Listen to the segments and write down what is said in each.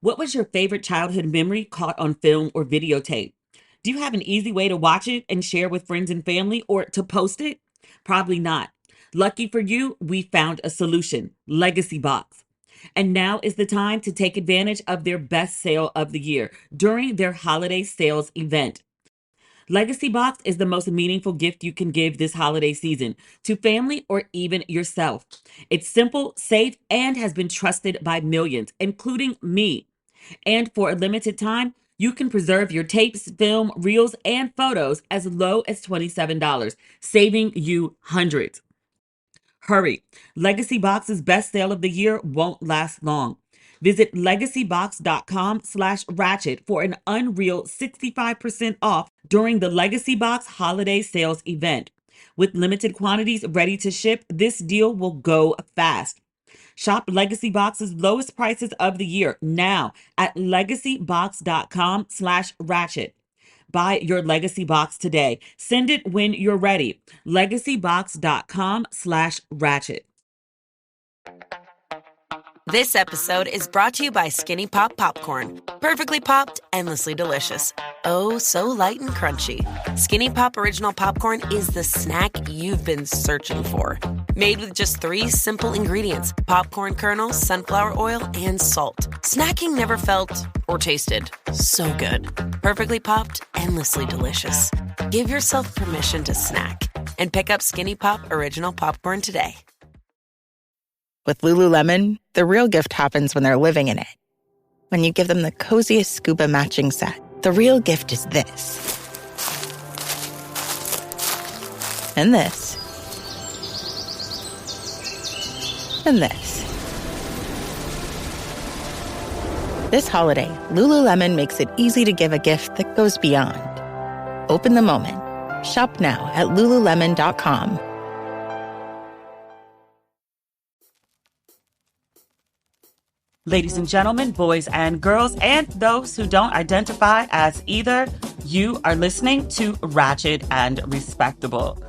What was your favorite childhood memory caught on film or videotape? Do you have an easy way to watch it and share with friends and family or to post it? Probably not. Lucky for you, we found a solution, Legacy Box. And now is the time to take advantage of their best sale of the year during their holiday sales event. Legacy Box is the most meaningful gift you can give this holiday season to family or even yourself. It's simple, safe, and has been trusted by millions, including me. And for a limited time, you can preserve your tapes, film, reels, and photos as low as $27, saving you hundreds. Hurry. Legacy Box's best sale of the year won't last long. Visit legacybox.com/ratchet for an unreal 65% off during the Legacy Box holiday sales event. With limited quantities ready to ship, this deal will go fast. Shop Legacy Box's lowest prices of the year now at legacybox.com/ratchet. Buy your Legacy Box today. Send it when you're ready. Legacybox.com/ratchet. This episode is brought to you by Skinny Pop Popcorn. Perfectly popped, endlessly delicious. Oh, so light and crunchy. Skinny Pop Original Popcorn is the snack you've been searching for. Made with just 3 simple ingredients: popcorn kernels, sunflower oil, and salt. Snacking never felt or tasted so good. Perfectly popped, endlessly delicious. Give yourself permission to snack and pick up Skinny Pop Original Popcorn today. With Lululemon, the real gift happens when they're living in it. When you give them the coziest scuba matching set, the real gift is this. And this. And this. This holiday, Lululemon makes it easy to give a gift that goes beyond. Open the moment. Shop now at lululemon.com. Ladies and gentlemen, boys and girls, and those who don't identify as either, you are listening to Ratchet and Respectable.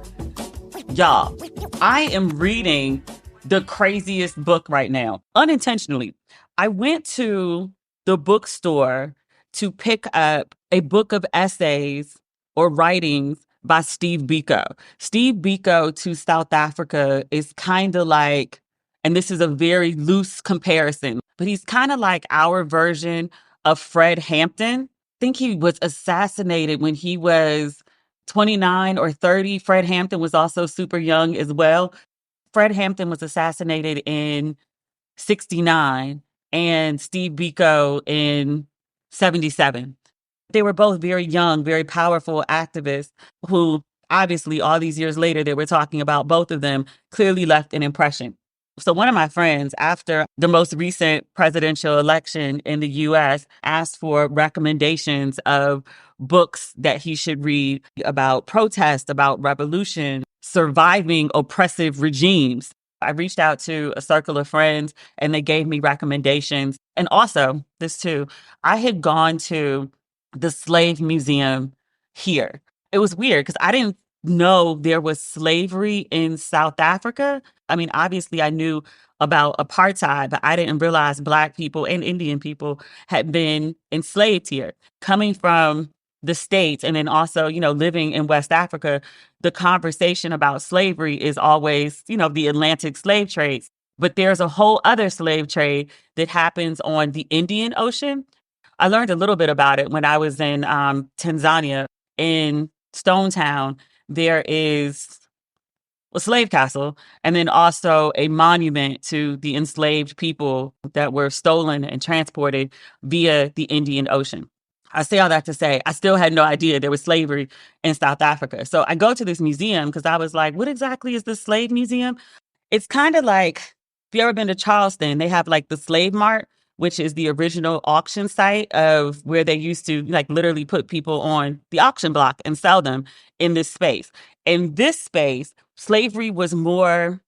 Y'all, I am reading the craziest book right now, unintentionally. I went to the bookstore to pick up a book of essays or writings by Steve Biko. Steve Biko to South Africa is kind of like, and this is a very loose comparison, but he's kind of like our version of Fred Hampton. I think he was assassinated when he was 29 or 30. Fred Hampton was also super young as well. Fred Hampton was assassinated in 69 and Steve Biko in 77. They were both very young, very powerful activists who obviously all these years later that we're talking about, both of them clearly left an impression. So one of my friends, after the most recent presidential election in the US, asked for recommendations of books that he should read about protest, about revolution, surviving oppressive regimes. I reached out to a circle of friends and they gave me recommendations. And also, this too, I had gone to the Slave Museum here. It was weird because I didn't know there was slavery in South Africa. I mean, obviously I knew about apartheid, but I didn't realize Black people and Indian people had been enslaved here. Coming from the States and then also, living in West Africa, the conversation about slavery is always, the Atlantic slave trades. But there's a whole other slave trade that happens on the Indian Ocean. I learned a little bit about it when I was in Tanzania. In Stone Town, there is a slave castle and then also a monument to the enslaved people that were stolen and transported via the Indian Ocean. I say all that to say, I still had no idea there was slavery in South Africa. So I go to this museum because I was like, what exactly is this slave museum? It's kind of like, if you ever been to Charleston, they have like the Slave Mart, which is the original auction site of where they used to like literally put people on the auction block and sell them in this space. In this space, slavery was more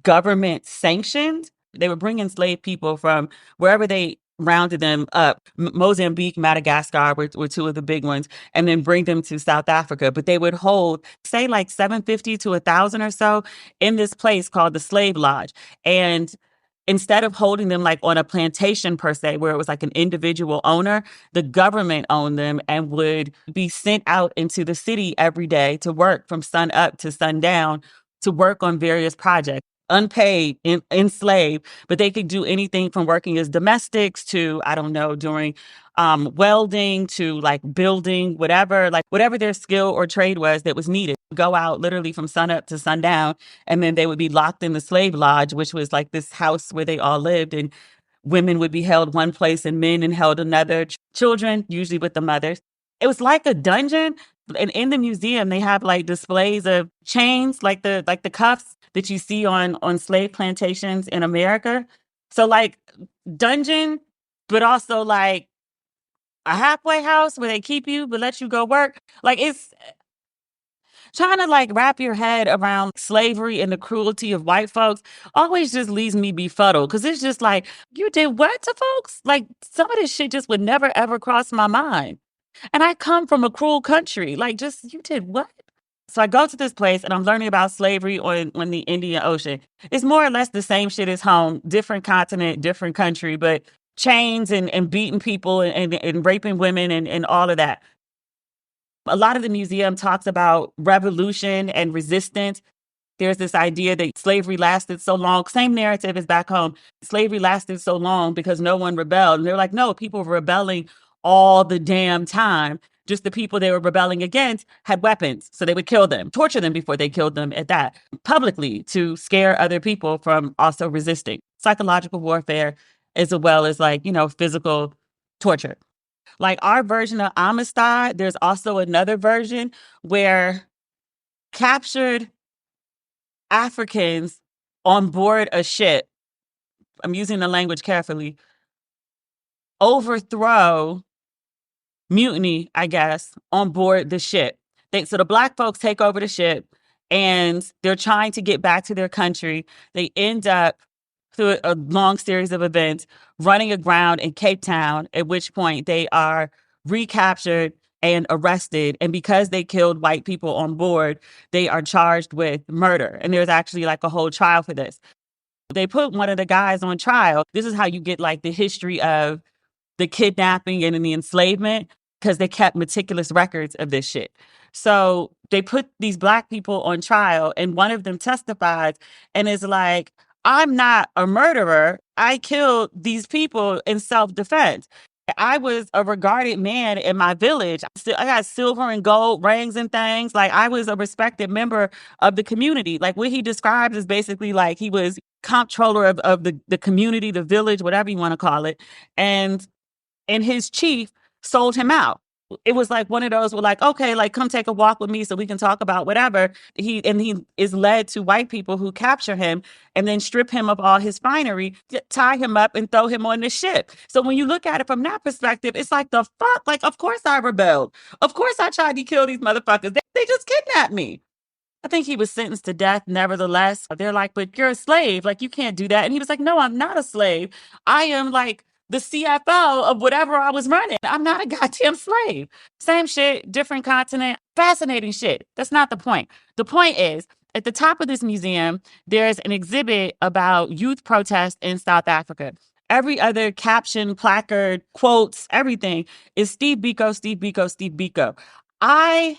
government sanctioned. They were bringing enslaved people from wherever they rounded them up. Mozambique, Madagascar were 2 of the big ones, and then bring them to South Africa. But they would hold, say, like 750 to 1,000 or so in this place called the Slave Lodge. And instead of holding them like on a plantation per se, where it was like an individual owner, the government owned them and would be sent out into the city every day to work from sun up to sundown to work on various projects, unpaid, enslaved, but they could do anything from working as domestics to, I don't know, doing welding to like building, whatever their skill or trade was that was needed. Go out literally from sun up to sundown, and then they would be locked in the slave lodge, which was like this house where they all lived, and women would be held one place and men and held another. Children, usually with the mothers. It was like a dungeon. And in the museum, they have like displays of chains, like the cuffs that you see on slave plantations in America. So like dungeon, but also like a halfway house where they keep you but let you go work. Like it's trying to like wrap your head around slavery and the cruelty of white folks always just leaves me befuddled, because it's just like, you did what to folks? Like some of this shit just would never ever cross my mind. And I come from a cruel country. Like, just, you did what? So I go to this place and I'm learning about slavery on the Indian Ocean. It's more or less the same shit as home, different continent, different country, but chains and beating people and raping women and all of that. A lot of the museum talks about revolution and resistance. There's this idea that slavery lasted so long. Same narrative as back home. Slavery lasted so long because no one rebelled. And they're like, no, people were rebelling all the damn time. Just the people they were rebelling against had weapons. So they would kill them, torture them before they killed them at that, publicly, to scare other people from also resisting. Psychological warfare as well as like, physical torture. Like our version of Amistad, there's also another version where captured Africans on board a ship, I'm using the language carefully, overthrow, mutiny, I guess, on board the ship. So the Black folks take over the ship and they're trying to get back to their country. They end up, through a long series of events, running aground in Cape Town, at which point they are recaptured and arrested. And because they killed white people on board, they are charged with murder. And there's actually like a whole trial for this. They put one of the guys on trial. This is how you get like the history of the kidnapping and the enslavement, because they kept meticulous records of this shit. So they put these Black people on trial, and one of them testifies and is like, I'm not a murderer. I killed these people in self-defense. I was a regarded man in my village. I got silver and gold rings and things. Like I was a respected member of the community. Like what he describes is basically like he was comptroller of the community, the village, whatever you want to call it. And his chief sold him out. It was like one of those were like, okay, like come take a walk with me so we can talk about whatever. He is led to white people who capture him and then strip him of all his finery, tie him up and throw him on the ship. So when you look at it from that perspective, it's like the fuck, like of course I rebelled. Of course I tried to kill these motherfuckers. They just kidnapped me. I think he was sentenced to death. Nevertheless, they're like, but you're a slave. Like, you can't do that. And he was like, no, I'm not a slave. I am like the CFO of whatever I was running. I'm not a goddamn slave. Same shit, different continent. Fascinating shit. That's not the point. The point is, at the top of this museum, there's an exhibit about youth protest in South Africa. Every other caption, placard, quotes, everything is Steve Biko, Steve Biko, Steve Biko. I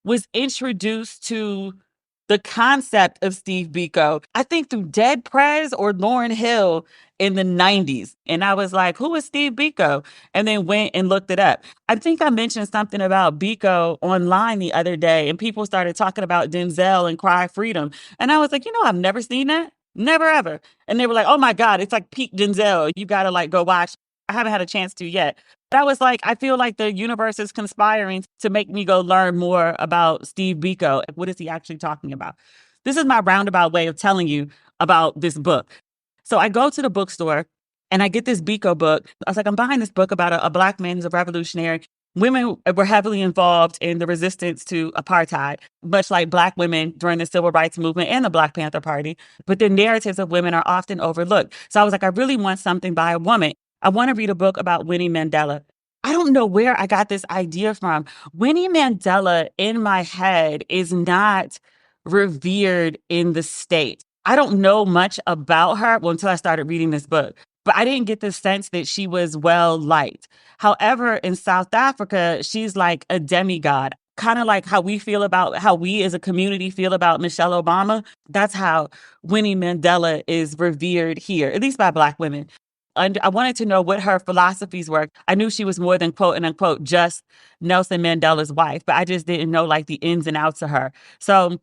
was introduced to the concept of Steve Biko, I think through Dead Prez or Lauryn Hill in the 90s. And I was like, who is Steve Biko? And then went and looked it up. I think I mentioned something about Biko online the other day, and people started talking about Denzel and Cry Freedom. And I was like, I've never seen that. Never ever. And they were like, oh my God, it's like peak Denzel. You got to like go watch. I haven't had a chance to yet. But I was like, I feel like the universe is conspiring to make me go learn more about Steve Biko. What is he actually talking about? This is my roundabout way of telling you about this book. So I go to the bookstore and I get this Biko book. I was like, I'm buying this book about a Black man who's a revolutionary. Women were heavily involved in the resistance to apartheid, much like Black women during the Civil Rights Movement and the Black Panther Party. But the narratives of women are often overlooked. So I was like, I really want something by a woman. I want to read a book about Winnie Mandela. I don't know where I got this idea from. Winnie Mandela in my head is not revered in the States. I don't know much about her until I started reading this book, but I didn't get the sense that she was well liked. However, in South Africa, she's like a demigod, kind of like how we feel about how we as a community feel about Michelle Obama. That's how Winnie Mandela is revered here, at least by Black women. And I wanted to know what her philosophies were. I knew she was more than quote and unquote just Nelson Mandela's wife, but I just didn't know like the ins and outs of her. So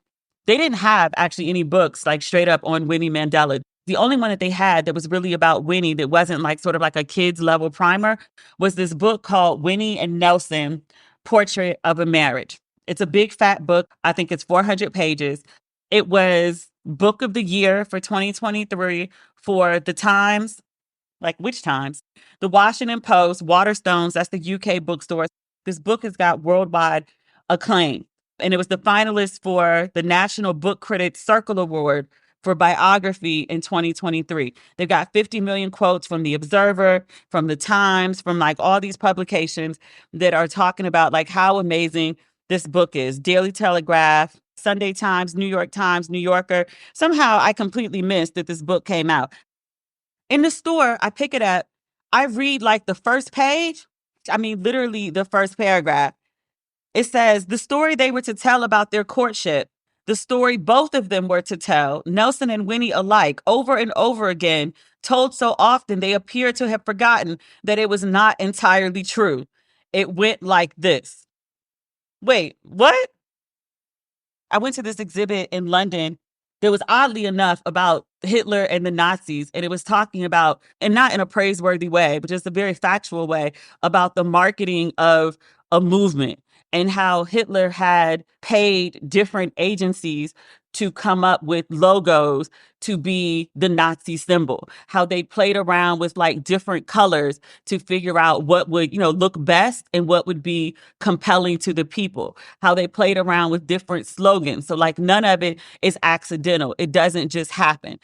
they didn't have actually any books like straight up on Winnie Mandela. The only one that they had that was really about Winnie that wasn't like sort of like a kids level primer was this book called Winnie and Nelson Portrait of a Marriage. It's a big fat book. I think it's 400 pages. It was book of the year for 2023 for the Times, like which times? The Washington Post, Waterstones, that's the UK bookstore. This book has got worldwide acclaim. And it was the finalist for the National Book Critics Circle Award for biography in 2023. They've got 50 million quotes from The Observer, from The Times, from like all these publications that are talking about like how amazing this book is. Daily Telegraph, Sunday Times, New Yorker. Somehow I completely missed that this book came out. In the store, I pick it up. I read like the first page. I mean, literally the first paragraph. It says the story they were to tell about their courtship, the story both of them were to tell, Nelson and Winnie alike, over and over again, told so often they appear to have forgotten that it was not entirely true. It went like this. Wait, what? I went to this exhibit in London that was oddly enough about Hitler and the Nazis. And it was talking about, and not in a praiseworthy way, but just a very factual way, about the marketing of a movement and how Hitler had paid different agencies to come up with logos to be the Nazi symbol, how they played around with like different colors to figure out what would, look best and what would be compelling to the people, how they played around with different slogans. So like none of it is accidental. It doesn't just happen.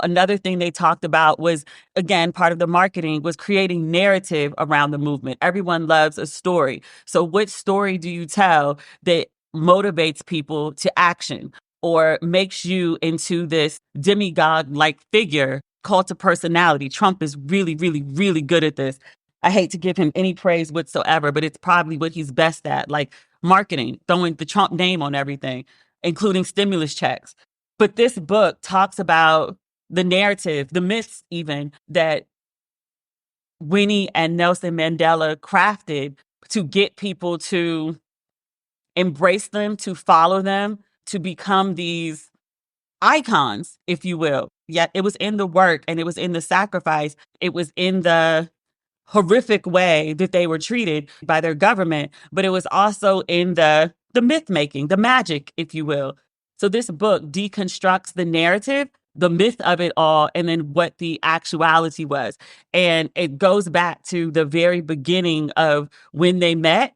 Another thing they talked about was, again, part of the marketing was creating narrative around the movement. Everyone loves a story. So which story do you tell that motivates people to action or makes you into this demigod-like figure, cult of personality? Trump is really, really, really good at this. I hate to give him any praise whatsoever, but it's probably what he's best at, like marketing, throwing the Trump name on everything, including stimulus checks. But this book talks about the narrative, the myths even that Winnie and Nelson Mandela crafted to get people to embrace them, to follow them, to become these icons, if you will. Yet it was in the work and it was in the sacrifice. It was in the horrific way that they were treated by their government, but it was also in the myth making, the magic, if you will. So this book deconstructs the narrative, the myth of it all, and then what the actuality was. And it goes back to the very beginning of when they met.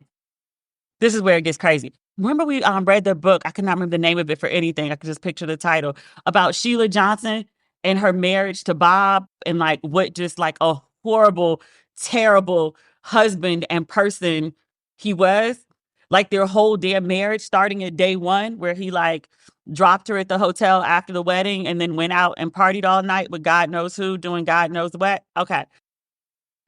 This is where it gets crazy. Remember we read the book, I cannot remember the name of it for anything. I could just picture the title, about Sheila Johnson and her marriage to Bob and like what just like a horrible, terrible husband and person he was. Like their whole damn marriage starting at day one where he like dropped her at the hotel after the wedding and then went out and partied all night with God knows who doing God knows what. Okay.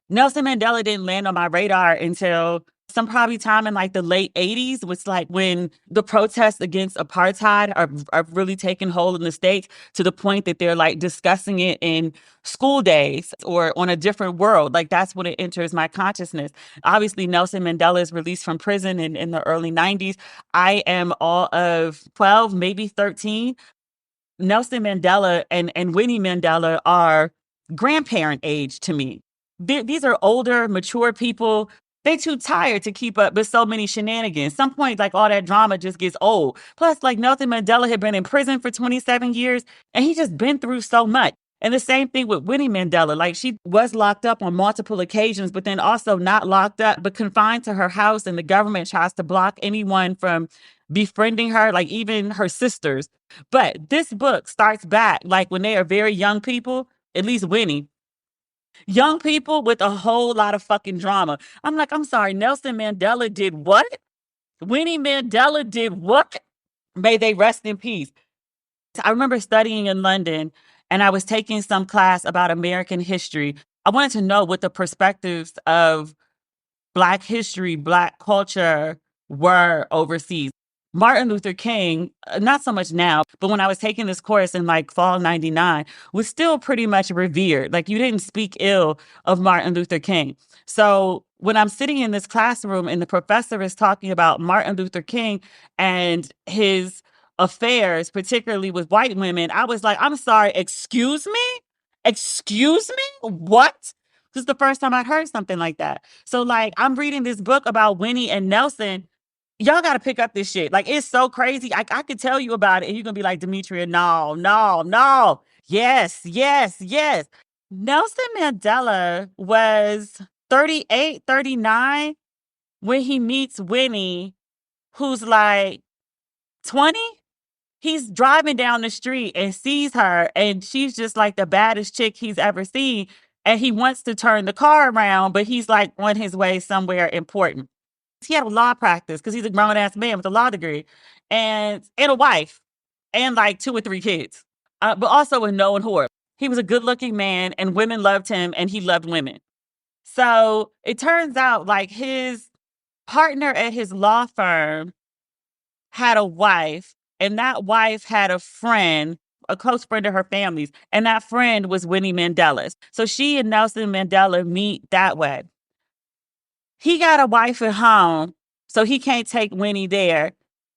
Nelson Mandela didn't land on my radar until some probably time in like the late 80s, was like when the protests against apartheid are really taking hold in the States to the point that they're like discussing it in school days or on a different world. Like that's when it enters my consciousness. Obviously, Nelson Mandela is released from prison in the early 90s. I am all of 12, maybe 13. Nelson Mandela and Winnie Mandela are grandparent age to me. These are older, mature people. They too tired to keep up with so many shenanigans. Some point, like all that drama just gets old. Plus, like Nelson Mandela had been in prison for 27 years and he just been through so much. And the same thing with Winnie Mandela. Like she was locked up on multiple occasions, but then also not locked up, but confined to her house. And the government tries to block anyone from befriending her, like even her sisters. But this book starts back like when they are very young people, at least Winnie. Young people with a whole lot of fucking drama. I'm like, I'm sorry, Nelson Mandela did what? Winnie Mandela did what? May they rest in peace. I remember studying in London and I was taking some class about American history. I wanted to know what the perspectives of Black history, Black culture were overseas. Martin Luther King, not so much now, but when I was taking this course in like fall 99, was still pretty much revered. Like you didn't speak ill of Martin Luther King. So when I'm sitting in this classroom and the professor is talking about Martin Luther King and his affairs, particularly with white women, I was like, I'm sorry, excuse me? Excuse me? What? This is the first time I'd heard something like that. So, like, I'm reading this book about Winnie and Nelson. Y'all got to pick up this shit. Like, it's so crazy. I could tell you about it, and you're going to be like, Demetria, no, no, no. Yes, yes, yes. Nelson Mandela was 38, 39 when he meets Winnie, who's like 20. He's driving down the street and sees her, and she's just like the baddest chick he's ever seen. And he wants to turn the car around, but he's like on his way somewhere important. He had a law practice because he's a grown ass man with a law degree and a wife and like 2 or 3 kids, but also a known whore. He was a good looking man and women loved him and he loved women. So it turns out like his partner at his law firm had a wife, and that wife had a friend, a close friend of her family's, and that friend was Winnie Mandela's. So she and Nelson Mandela meet that way. He got a wife at home, so he can't take Winnie there.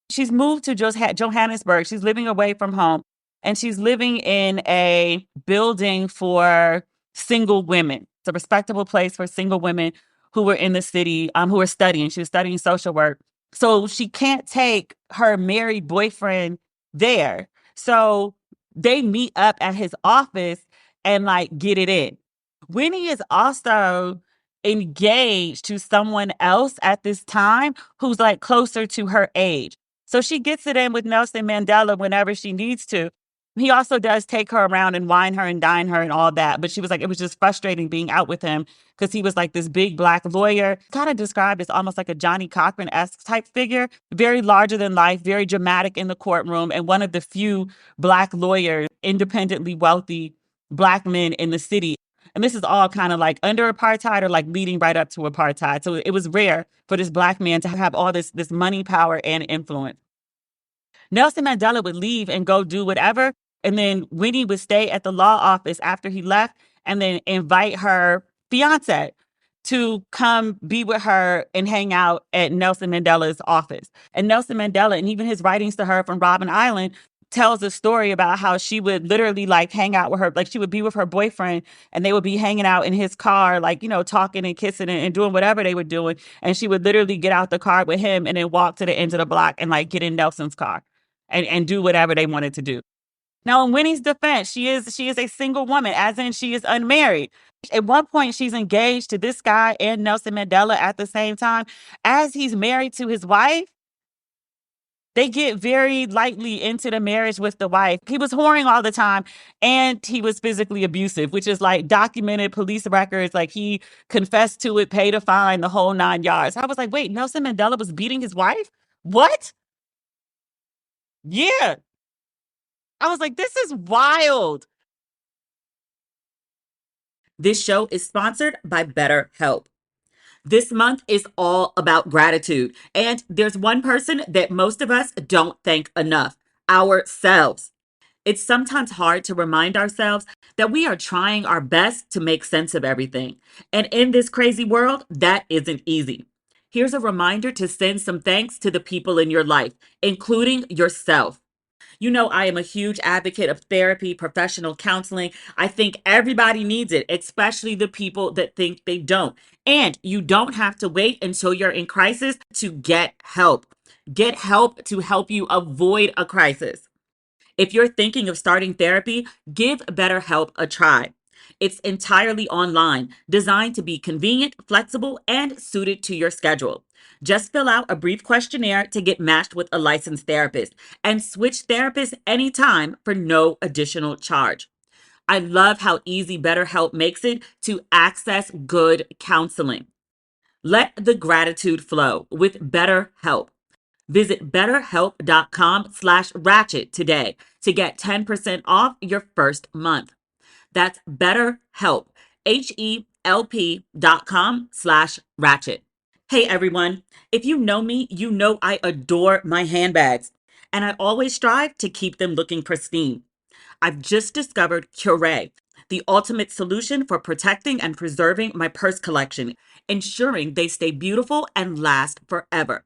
She's moved to Johannesburg. She's living away from home, and she's living in a building for single women. It's a respectable place for single women who were in the city, who were studying. She was studying social work. So she can't take her married boyfriend there. So they meet up at his office and like get it in. Winnie is also engaged to someone else at this time who's like closer to her age. So she gets it in with Nelson Mandela whenever she needs to. He also does take her around and wine her and dine her and all that. But she was like, it was just frustrating being out with him because he was like this big Black lawyer, kind of described as almost like a Johnny Cochran-esque type figure, very larger than life, very dramatic in the courtroom, and one of the few Black lawyers, independently wealthy Black men in the city. And this is all kind of like under apartheid or like leading right up to apartheid. So it was rare for this Black man to have all this money, power, and influence. Nelson Mandela would leave and go do whatever. And then Winnie would stay at the law office after he left and then invite her fiance to come be with her and hang out at Nelson Mandela's office. And Nelson Mandela, and even his writings to her from Robben Island, tells a story about how she would literally like hang out with her, like she would be with her boyfriend and they would be hanging out in his car, like, you know, talking and kissing and doing whatever they were doing. And she would literally get out the car with him and then walk to the end of the block and like get in Nelson's car and do whatever they wanted to do. Now, in Winnie's defense, she is a single woman, as in she is unmarried. At one point, she's engaged to this guy and Nelson Mandela at the same time. As he's married to his wife, they get very lightly into the marriage with the wife. He was whoring all the time and he was physically abusive, which is like documented police records. Like he confessed to it, paid a fine, the whole 9 yards. I was like, wait, Nelson Mandela was beating his wife? What? Yeah. I was like, this is wild. This show is sponsored by BetterHelp. This month is all about gratitude. And there's one person that most of us don't thank enough: ourselves. It's sometimes hard to remind ourselves that we are trying our best to make sense of everything. And in this crazy world, that isn't easy. Here's a reminder to send some thanks to the people in your life, including yourself. You know, I am a huge advocate of therapy, professional counseling. I think everybody needs it, especially the people that think they don't. And you don't have to wait until you're in crisis to get help. Get help to help you avoid a crisis. If you're thinking of starting therapy, give BetterHelp a try. It's entirely online, designed to be convenient, flexible, and suited to your schedule. Just fill out a brief questionnaire to get matched with a licensed therapist and switch therapists anytime for no additional charge. I love how easy BetterHelp makes it to access good counseling. Let the gratitude flow with BetterHelp. Visit betterhelp.com/ratchet today to get 10% off your first month. That's BetterHelp, HELP.com/ratchet. Hey everyone, if you know me, you know I adore my handbags, and I always strive to keep them looking pristine. I've just discovered Cure, the ultimate solution for protecting and preserving my purse collection, ensuring they stay beautiful and last forever.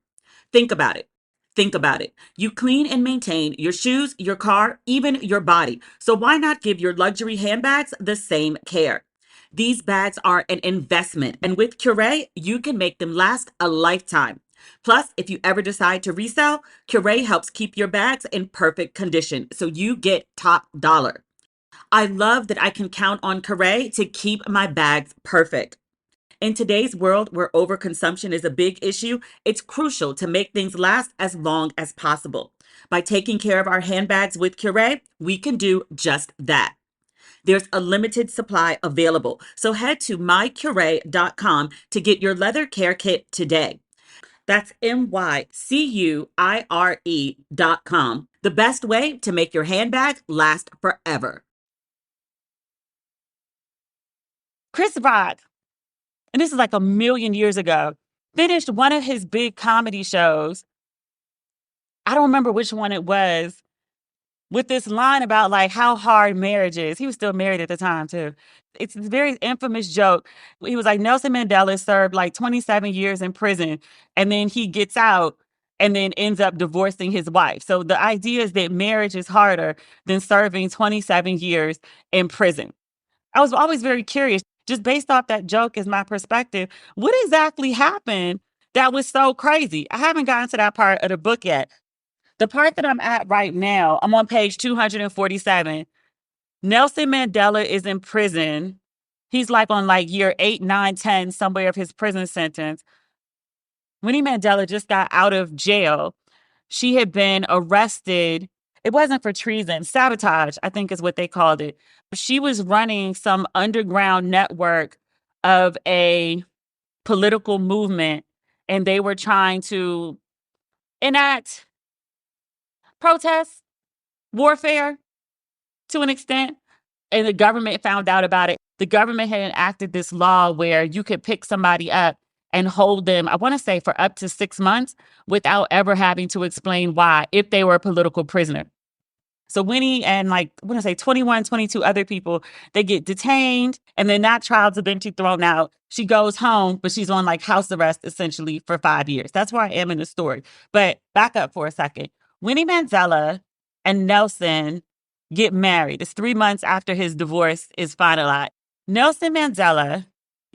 Think about it. Think about it. You clean and maintain your shoes, your car, even your body. So why not give your luxury handbags the same care? These bags are an investment, and with Cure, you can make them last a lifetime. Plus, if you ever decide to resell, Cure helps keep your bags in perfect condition, so you get top dollar. I love that I can count on Cure to keep my bags perfect. In today's world where overconsumption is a big issue, it's crucial to make things last as long as possible. By taking care of our handbags with Cure, we can do just that. There's a limited supply available, so head to mycure.com to get your leather care kit today. That's MYCUIRE.com. The best way to make your handbag last forever. Chris Rock, and this is like a million years ago, finished one of his big comedy shows. I don't remember which one it was, with this line about like how hard marriage is. He was still married at the time too. It's a very infamous joke. He was like, Nelson Mandela served like 27 years in prison, and then he gets out and then ends up divorcing his wife. So the idea is that marriage is harder than serving 27 years in prison. I was always very curious, just based off that joke as my perspective, what exactly happened that was so crazy? I haven't gotten to that part of the book yet. The part that I'm at right now, I'm on page 247. Nelson Mandela is in prison. He's like on like year 8, 9, 10, somewhere of his prison sentence. Winnie Mandela just got out of jail. She had been arrested. It wasn't for treason, sabotage, I think is what they called it. She was running some underground network of a political movement, and they were trying to enact protests, warfare to an extent. And the government found out about it. The government had enacted this law where you could pick somebody up and hold them, I want to say, for up to 6 months without ever having to explain why, if they were a political prisoner. So Winnie and like, I want to say 21, 22 other people, they get detained and then that trial's eventually thrown out. She goes home, but she's on like house arrest essentially for 5 years. That's where I am in the story. But back up for a second. Winnie Mandela and Nelson get married. It's 3 months after his divorce is finalized. Nelson Mandela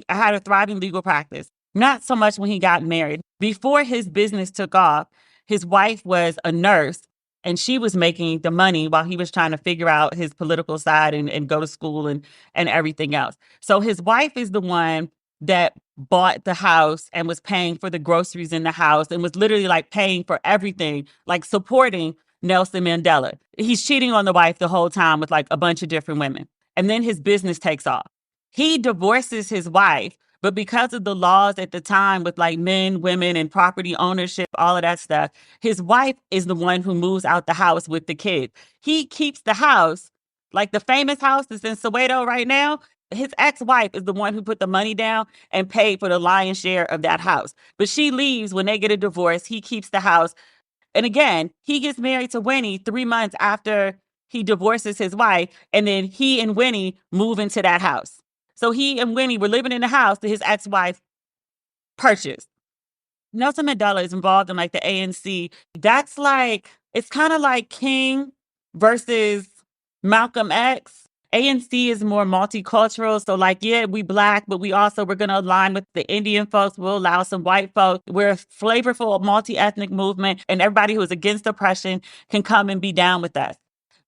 had a thriving legal practice, not so much when he got married. Before his business took off, his wife was a nurse and she was making the money while he was trying to figure out his political side and go to school and everything else. So his wife is the one that bought the house and was paying for the groceries in the house and was literally like paying for everything, like supporting Nelson Mandela. He's cheating on the wife the whole time with like a bunch of different women. And then his business takes off. He divorces his wife, but because of the laws at the time with like men, women, and property ownership, all of that stuff, his wife is the one who moves out the house with the kids. He keeps the house, like the famous house that's in Soweto right now. His ex-wife is the one who put the money down and paid for the lion's share of that house. But she leaves when they get a divorce. He keeps the house. And again, he gets married to Winnie 3 months after he divorces his wife. And then he and Winnie move into that house. So he and Winnie were living in the house that his ex-wife purchased. Nelson Mandela is involved in like the ANC. That's like, it's kind of like King versus Malcolm X. ANC is more multicultural. So like, yeah, we Black, but we're going to align with the Indian folks. We'll allow some white folks. We're a flavorful multi-ethnic movement, and everybody who is against oppression can come and be down with us.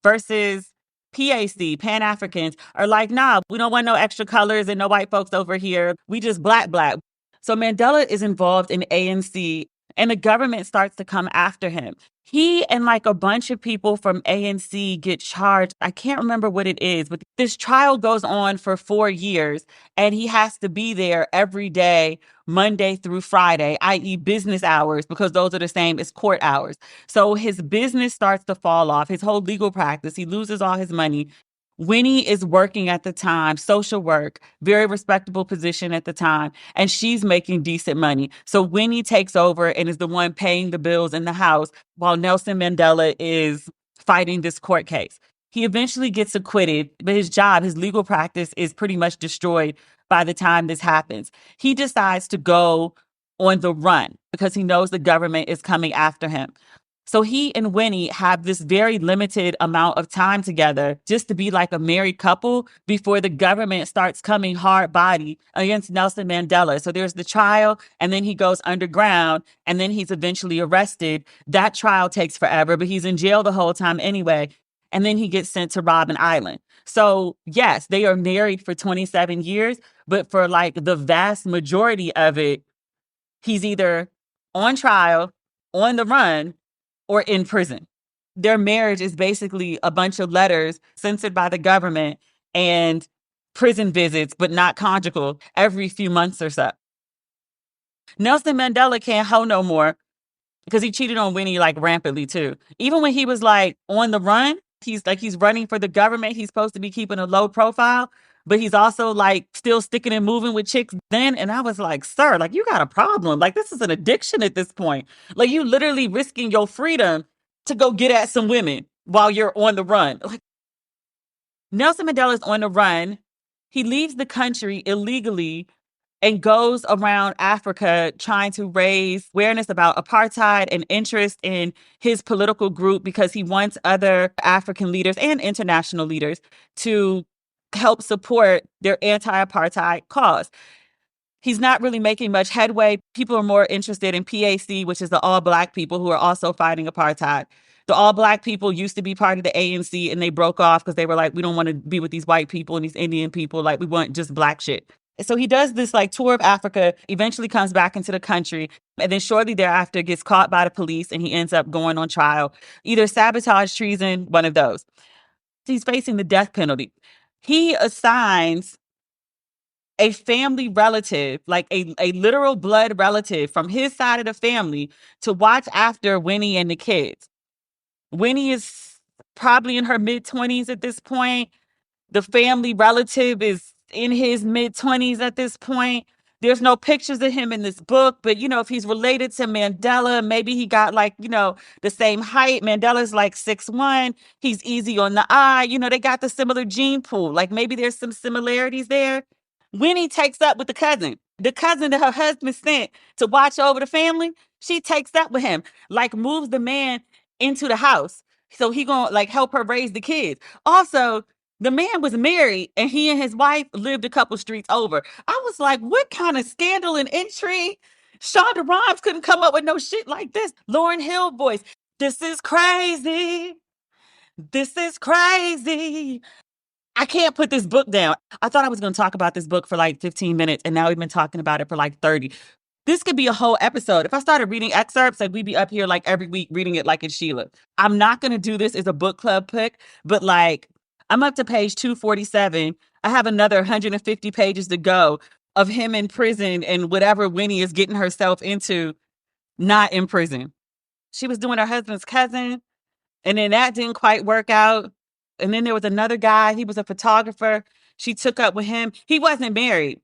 Versus PAC, Pan-Africans, are like, nah, we don't want no extra colors and no white folks over here. We just black. So Mandela is involved in ANC, and the government starts to come after him. He and like a bunch of people from ANC get charged. I can't remember what it is, but this trial goes on for 4 years and he has to be there every day, Monday through Friday, i.e. business hours, because those are the same as court hours. So his business starts to fall off, his whole legal practice. He loses all his money. Winnie is working at the time, social work, very respectable position at the time, and she's making decent money. So Winnie takes over and is the one paying the bills in the house while Nelson Mandela is fighting this court case. He eventually gets acquitted, but his job, his legal practice is pretty much destroyed by the time this happens. He decides to go on the run because he knows the government is coming after him. So he and Winnie have this very limited amount of time together just to be like a married couple before the government starts coming hard body against Nelson Mandela. So there's the trial and then he goes underground and then he's eventually arrested. That trial takes forever, but he's in jail the whole time anyway. And then he gets sent to Robben Island. So yes, they are married for 27 years, but for like the vast majority of it, he's either on trial, on the run, or in prison. Their marriage is basically a bunch of letters censored by the government and prison visits, but not conjugal, every few months or so. Nelson Mandela can't hold no more because he cheated on Winnie like rampantly too. Even when he was like on the run, he's running for the government. He's supposed to be keeping a low profile, but he's also like still sticking and moving with chicks then. And I was like, sir, like you got a problem. Like this is an addiction at this point. Like you literally risking your freedom to go get at some women while you're on the run. Like Nelson Mandela's on the run. He leaves the country illegally and goes around Africa trying to raise awareness about apartheid and interest in his political group because he wants other African leaders and international leaders to help support their anti-apartheid cause. He's not really making much headway. People are more interested in PAC, which is the all Black people who are also fighting apartheid. The all Black people used to be part of the ANC and they broke off because they were like, we don't want to be with these white people and these Indian people. Like, we want just Black shit. So he does this like tour of Africa, eventually comes back into the country, and then shortly thereafter gets caught by the police and he ends up going on trial. Either sabotage, treason, one of those. He's facing the death penalty. He assigns a family relative, like a literal blood relative from his side of the family to watch after Winnie and the kids. Winnie is probably in her mid-20s at this point. The family relative is in his mid-20s at this point. There's no pictures of him in this book, but, you know, if he's related to Mandela, maybe he got like, you know, the same height. Mandela's like 6'1". He's easy on the eye. You know, they got the similar gene pool. Like maybe there's some similarities there. Winnie takes up with the cousin that her husband sent to watch over the family. She takes up with him, like moves the man into the house. So he gonna like help her raise the kids. Also, the man was married and he and his wife lived a couple streets over. I was like, what kind of scandal and intrigue? Shonda Rhimes couldn't come up with no shit like this. Lauryn Hill voice. This is crazy. This is crazy. I can't put this book down. I thought I was going to talk about this book for like 15 minutes, and now we've been talking about it for like 30. This could be a whole episode. If I started reading excerpts, like we'd be up here like every week reading it like it's Sheila. I'm not going to do this as a book club pick, but like I'm up to page 247. I have another 150 pages to go of him in prison and whatever Winnie is getting herself into, not in prison. She was doing her husband's cousin, and then that didn't quite work out. And then there was another guy. He was a photographer. She took up with him. He wasn't married.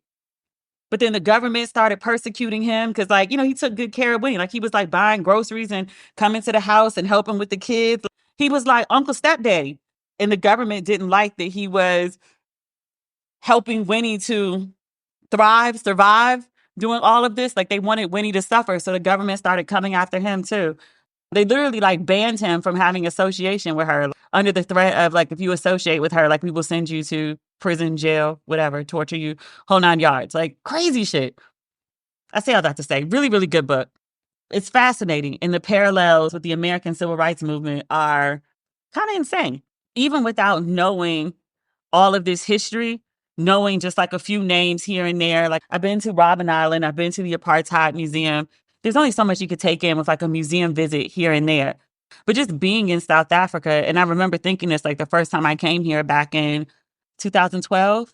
But then the government started persecuting him because, like, you know, he took good care of Winnie. Like, he was, like, buying groceries and coming to the house and helping with the kids. He was, like, Uncle Stepdaddy. And the government didn't like that he was helping Winnie to thrive, survive, doing all of this. Like, they wanted Winnie to suffer. So the government started coming after him, too. They literally like banned him from having association with her under the threat of like, if you associate with her, like we will send you to prison, jail, whatever, torture you, whole 9 yards, like crazy shit. I say all that to say, really, really good book. It's fascinating. And the parallels with the American Civil Rights Movement are kind of insane. Even without knowing all of this history, knowing just like a few names here and there. Like I've been to Robben Island, I've been to the Apartheid Museum. there's only so much you could take in with like a museum visit here and there. But just being in South Africa, and I remember thinking this like the first time I came here back in 2012,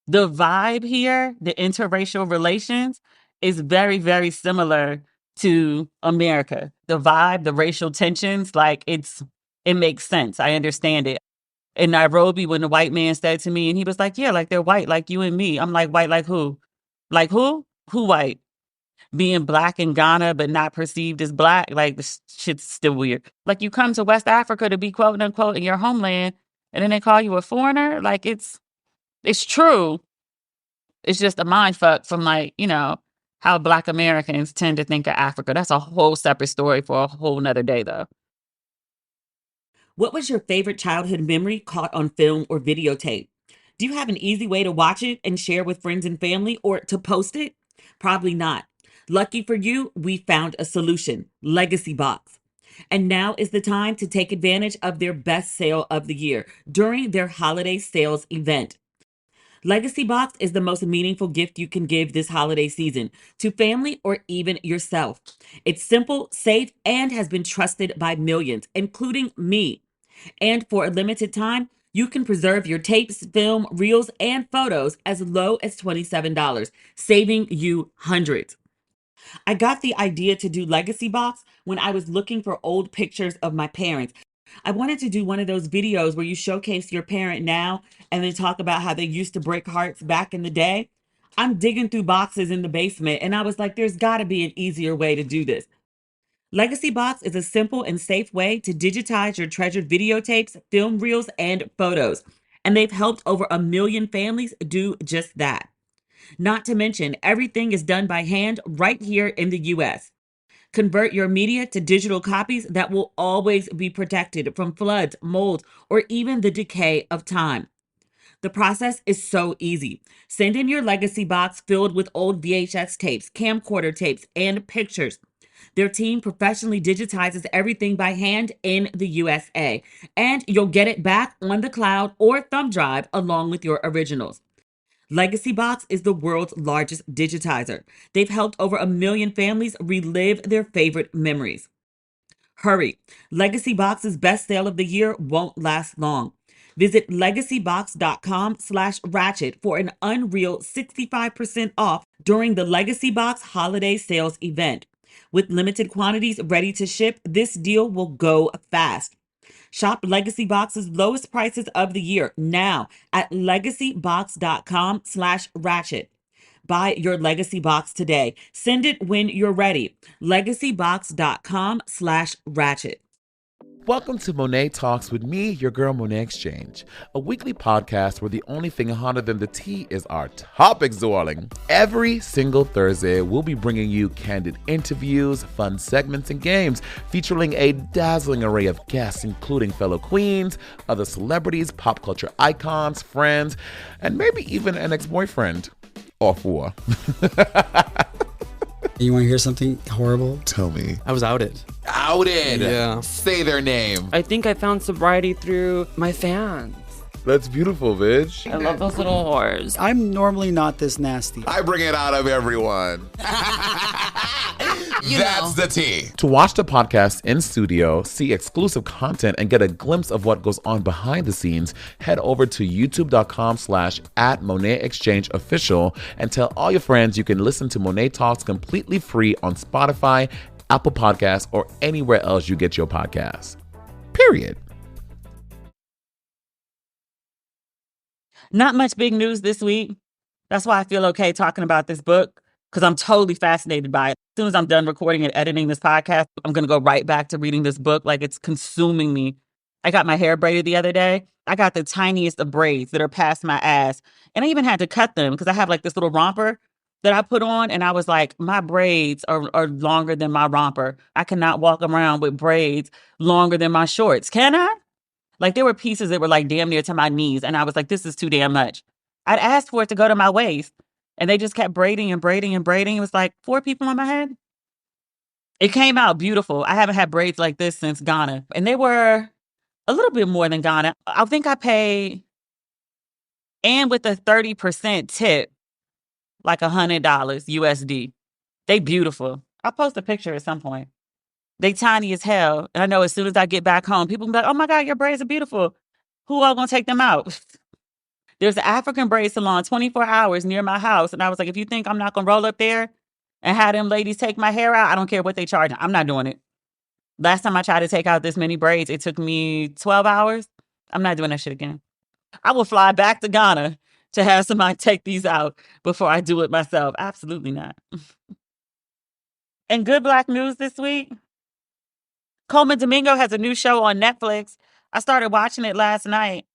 the vibe here, the interracial relations is very, very similar to America. The vibe, the racial tensions, like it makes sense. I understand it. In Nairobi, when the white man said to me, and he was like, yeah, like they're white, like you and me. I'm like, white, like who? Like who? Who white? Being black in Ghana, but not perceived as black, like this shit's still weird. Like you come to West Africa to be quote unquote in your homeland, and then they call you a foreigner. Like it's true. It's just a mind fuck from like, how Black Americans tend to think of Africa. That's a whole separate story for a whole nother day, though. What was your favorite childhood memory caught on film or videotape? Do you have an easy way to watch it and share with friends and family or to post it? Probably not. Lucky for you, we found a solution, Legacy Box. And now is the time to take advantage of their best sale of the year during their holiday sales event. Legacy Box is the most meaningful gift you can give this holiday season to family or even yourself. It's simple, safe, and has been trusted by millions, including me. And for a limited time, you can preserve your tapes, film, reels, and photos as low as $27, saving you hundreds. I got the idea to do Legacy Box when I was looking for old pictures of my parents. I wanted to do one of those videos where you showcase your parent now and then talk about how they used to break hearts back in the day. I'm digging through boxes in the basement and I was like, there's got to be an easier way to do this. Legacy Box is a simple and safe way to digitize your treasured videotapes, film reels, and photos. And they've helped over 1 million families do just that. Not to mention, everything is done by hand right here in the US. Convert your media to digital copies that will always be protected from floods, mold, or even the decay of time. The process is so easy. Send in your legacy box filled with old VHS tapes, camcorder tapes, and pictures. Their team professionally digitizes everything by hand in the USA, and you'll get it back on the cloud or thumb drive along with your originals. Legacy Box is the world's largest digitizer. They've helped over 1 million families relive their favorite memories. Hurry. Legacy Box's best sale of the year won't last long. Visit legacybox.com/ratchet for an unreal 65% off during the Legacy Box holiday sales event. With limited quantities ready to ship, this deal will go fast. Shop Legacy Box's lowest prices of the year now at legacybox.com/ratchet. Buy your Legacy Box today. Send it when you're ready. Legacybox.com/ratchet. Welcome to Monet Talks with me, your girl Monet Exchange, a weekly podcast where the only thing hotter than the tea is our topics, darling. Every single Thursday, we'll be bringing you candid interviews, fun segments, and games featuring a dazzling array of guests, including fellow queens, other celebrities, pop culture icons, friends, and maybe even an ex-boyfriend or four. You want to hear something horrible? Tell me. I was outed. Outed? Yeah. Say their name. I think I found sobriety through my fans. That's beautiful, bitch. I love those little whores. I'm normally not this nasty. I bring it out of everyone. That's the tea. To watch the podcast in studio, see exclusive content, and get a glimpse of what goes on behind the scenes, head over to youtube.com/@MonetExchangeOfficial and tell all your friends you can listen to Monet Talks completely free on Spotify, Apple Podcasts, or anywhere else you get your podcasts. Period. Not much big news this week. That's why I feel okay talking about this book, because I'm totally fascinated by it. As soon as I'm done recording and editing this podcast, I'm going to go right back to reading this book like it's consuming me. I got my hair braided the other day. I got the tiniest of braids that are past my ass. And I even had to cut them because I have like this little romper that I put on. And I was like, my braids are longer than my romper. I cannot walk around with braids longer than my shorts. Can I? Like there were pieces that were like damn near to my knees. And I was like, this is too damn much. I'd asked for it to go to my waist. And they just kept braiding and braiding and braiding. It was like 4 people on my head. It came out beautiful. I haven't had braids like this since Ghana. And they were a little bit more than Ghana. I think I paid, and with a 30% tip, like $100 USD. They beautiful. I'll post a picture at some point. They tiny as hell. And I know as soon as I get back home, people can be like, oh my God, your braids are beautiful. Who all gonna take them out? There's an African braid salon 24 hours near my house. And I was like, if you think I'm not gonna roll up there and have them ladies take my hair out, I don't care what they charge. I'm not doing it. Last time I tried to take out this many braids, it took me 12 hours. I'm not doing that shit again. I will fly back to Ghana to have somebody take these out before I do it myself. Absolutely not. And good Black news this week. Coleman Domingo has a new show on Netflix. I started watching it last night.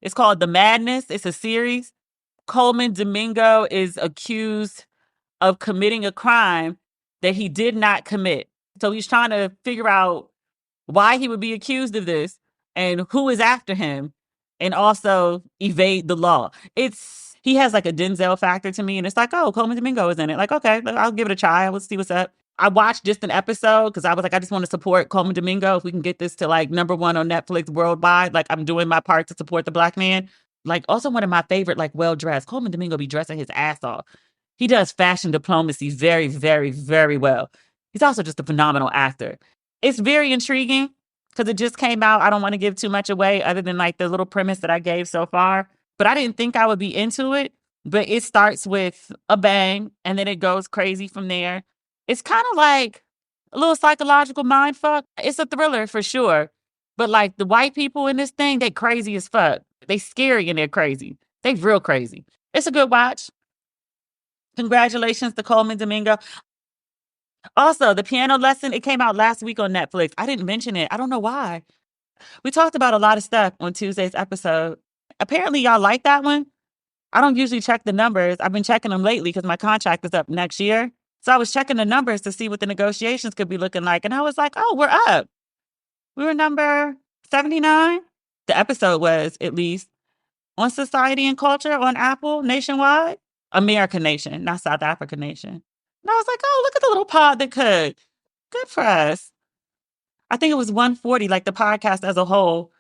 It's called The Madness. It's a series. Coleman Domingo is accused of committing a crime that he did not commit. So he's trying to figure out why he would be accused of this and who is after him and also evade the law. He has like a Denzel factor to me, and it's like, oh, Coleman Domingo is in it. Like, okay, I'll give it a try. Let's see what's up. I watched just an episode because I was like, I just want to support Coleman Domingo. If we can get this to like #1 on Netflix worldwide, like I'm doing my part to support the Black man. Like also one of my favorite, like well-dressed. Coleman Domingo be dressing his ass off. He does fashion diplomacy very, very, very well. He's also just a phenomenal actor. It's very intriguing because it just came out. I don't want to give too much away other than like the little premise that I gave so far. But I didn't think I would be into it. But it starts with a bang and then it goes crazy from there. It's kind of like a little psychological mind fuck. It's a thriller for sure. But like the white people in this thing, they crazy as fuck. They scary and they're crazy. They real crazy. It's a good watch. Congratulations to Coleman Domingo. Also, the piano lesson, it came out last week on Netflix. I didn't mention it. I don't know why. We talked about a lot of stuff on Tuesday's episode. Apparently, y'all like that one. I don't usually check the numbers. I've been checking them lately because my contract is up next year. So I was checking the numbers to see what the negotiations could be looking like. And I was like, oh, we're up. We were number 79. The episode was, at least, on Society and Culture on Apple nationwide. American Nation, not South African Nation. And I was like, oh, look at the little pod that could. Good for us. I think it was 140, like the podcast as a whole,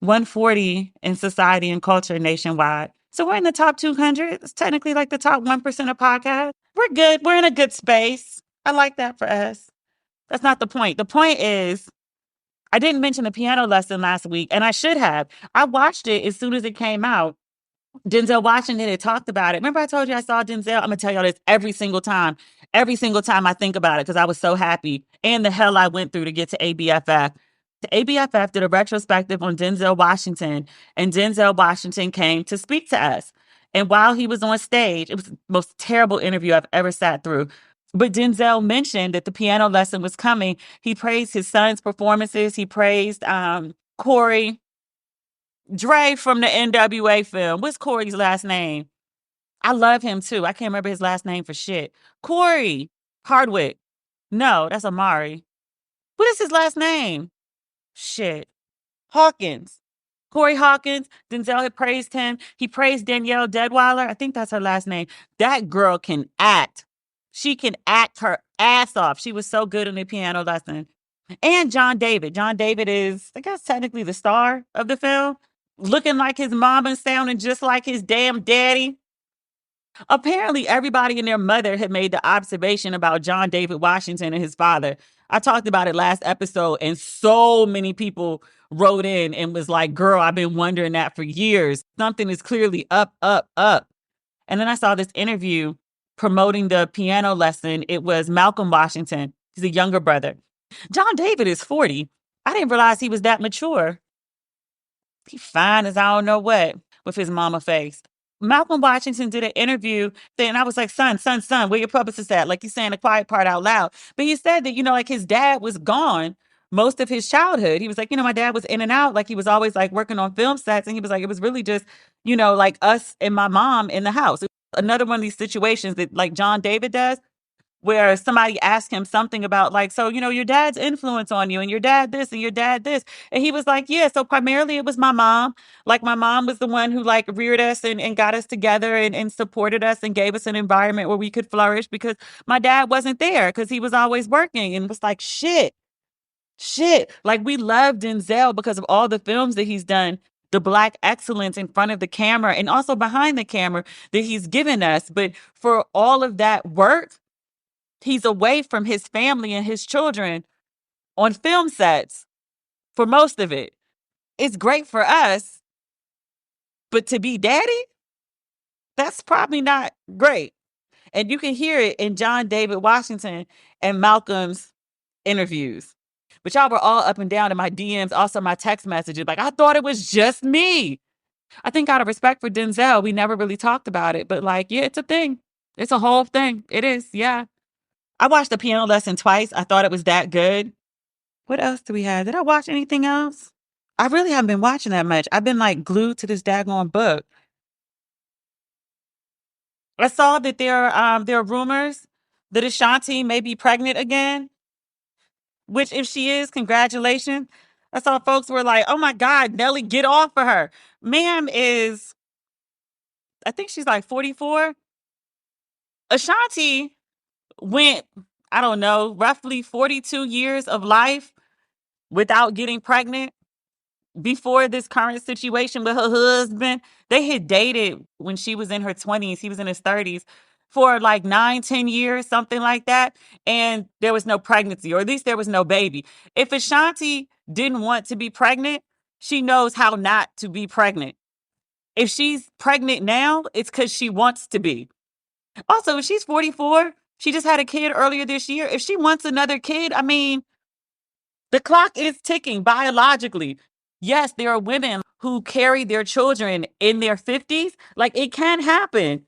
140 in Society and Culture nationwide. So we're in the top 200. It's technically like the top 1% of podcasts. We're good. We're in a good space. I like that for us. That's not the point. The point is, I didn't mention the piano lesson last week, and I should have. I watched it as soon as it came out. Denzel Washington had talked about it. Remember I told you I saw Denzel? I'm going to tell y'all this every single time. Every single time I think about it because I was so happy. And the hell I went through to get to ABFF. The ABFF did a retrospective on Denzel Washington, and Denzel Washington came to speak to us. And while he was on stage, it was the most terrible interview I've ever sat through. But Denzel mentioned that the piano lesson was coming. He praised his son's performances. He praised Corey Dre from the NWA film. What's Corey's last name? I love him too. I can't remember his last name for shit. Corey Hardwick. No, that's Amari. What is his last name? Shit. Hawkins. Corey Hawkins. Denzel had praised him. He praised Danielle Deadweiler. I think that's her last name. That girl can act. She can act her ass off. She was so good in the piano lesson. And John David. John David is, I guess, technically the star of the film. Looking like his mom and sounding just like his damn daddy. Apparently, everybody and their mother had made the observation about John David Washington and his father. I talked about it last episode, and so many people wrote in and was like, girl, I've been wondering that for years. Something is clearly up, up, up. And then I saw this interview promoting the piano lesson. It was Malcolm Washington. He's a younger brother. John David is 40. I didn't realize he was that mature. He fine as I don't know what with his mama face. Malcolm Washington did an interview, and I was like, son, where your publicist at? Like, he's saying the quiet part out loud. But he said that, like his dad was gone most of his childhood. He was like, my dad was in and out. Like, he was always like working on film sets. And he was like, it was really just, like us and my mom in the house. Another one of these situations that like John David does, where somebody asked him something about like, so, your dad's influence on you and your dad this and your dad this. And he was like, yeah, so primarily it was my mom. Like my mom was the one who like reared us and got us together and supported us and gave us an environment where we could flourish because my dad wasn't there because he was always working. And it was like, shit. Like we love Denzel because of all the films that he's done, the Black excellence in front of the camera and also behind the camera that he's given us. But for all of that work, He's away from his family and his children on film sets for most of it. It's great for us, but to be daddy, that's probably not great. And you can hear it in John David Washington and Malcolm's interviews. But y'all were all up and down in my DMs, also my text messages. Like, I thought it was just me. I think out of respect for Denzel, we never really talked about it. But like, yeah, it's a thing. It's a whole thing. It is, yeah. I watched the piano lesson twice. I thought it was that good. What else do we have? Did I watch anything else? I really haven't been watching that much. I've been like glued to this daggone book. I saw that there are rumors that Ashanti may be pregnant again, which if she is, congratulations. I saw folks were like, oh my God, Nelly, get off of her. Ma'am is, I think she's like 44. Ashanti went, I don't know, roughly 42 years of life without getting pregnant. Before this current situation with her husband, they had dated when she was in her 20s. He was in his 30s for like 9, 10 years, something like that. And there was no pregnancy, or at least there was no baby. If Ashanti didn't want to be pregnant, she knows how not to be pregnant. If she's pregnant now, it's because she wants to be. Also, if she's 44, she just had a kid earlier this year. If she wants another kid, I mean, the clock is ticking biologically. Yes, there are women who carry their children in their 50s. Like, it can happen.